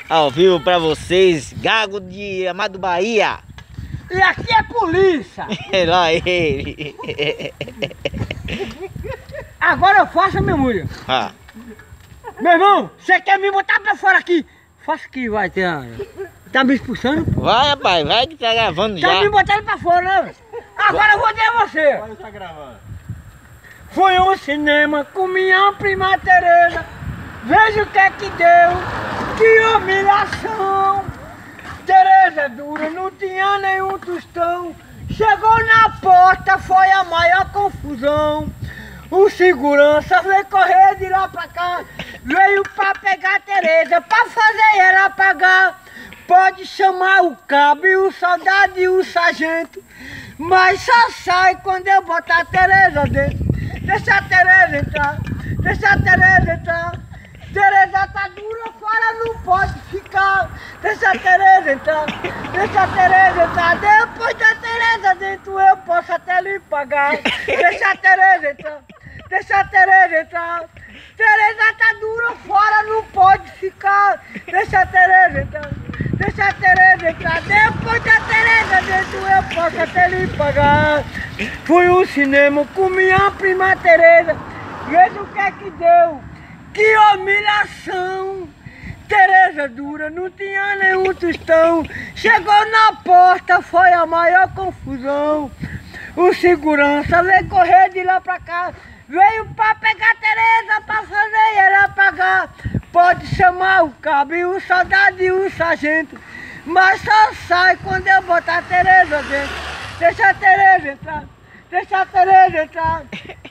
Ao vivo pra vocês, Gago de Amado Bahia. E aqui é polícia. Lá ele. Agora eu faço a minha mulher. Ah. Meu irmão, você quer me botar pra fora aqui? Faça que vai ter. Tá me expulsando? Vai, rapaz, vai que tá gravando Tá já. me botando pra fora, né? Agora eu vou dizer a você. Olha, tá gravando. Fui ao cinema com minha prima Tereza. Veja o que é que deu. Que humilhação. Tereza dura, não tinha nenhum tostão. Chegou na porta, foi a maior confusão. O segurança veio correr de lá pra cá. Veio pra pegar a Tereza, pra fazer ela pagar. Pode chamar o cabo e o soldado e o sargento, mas só sai quando eu botar a Tereza dentro. Deixa a Tereza entrar, deixa a Tereza entrar. Tereza tá dura, fora não pode ficar. Deixa a Tereza entrar, deixa a Tereza entrar. Depois da Tereza dentro eu posso até lhe pagar. Deixa a Tereza entrar, deixa a Tereza entrar. Tereza tá dura, fora não pode ficar. Deixa a Tereza entrar, deixa a Tereza entrar. Depois da Tereza dentro eu posso até lhe pagar. Fui ao cinema com minha prima Tereza. Veja o que é que deu. Que humilhação. Tereza dura, não tinha nenhum tostão. Chegou na porta, foi a maior confusão. O segurança veio correr de lá pra cá. Veio pra pegar a Tereza, pra fazer ela pagar. Pode chamar o cabo e o soldado e o sargento, mas só sai quando eu botar a Tereza dentro. Deixa a Tereza entrar, deixa a Tereza entrar.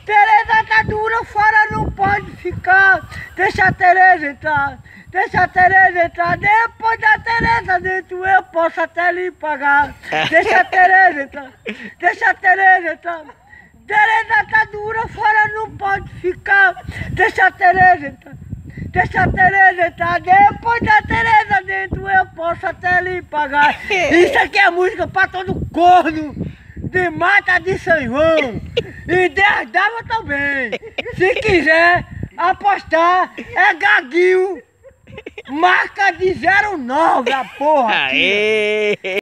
Tereza tá dura, fora não pode ficar. Deixa a Tereza entrar, deixa a Tereza entrar. Depois da Tereza dentro eu posso até lhe pagar. Deixa a Tereza entrar, deixa a Tereza entrar. Tereza tá dura, fora não pode ficar. Deixa a Tereza entrar, deixa a Tereza entrar. Depois da Tereza dentro eu posso até lhe pagar. Isso aqui é música pra todo corno de Mata de São João e de Ardava também. Se quiser apostar, é Gaguinho, marca de 09, a porra. Aê!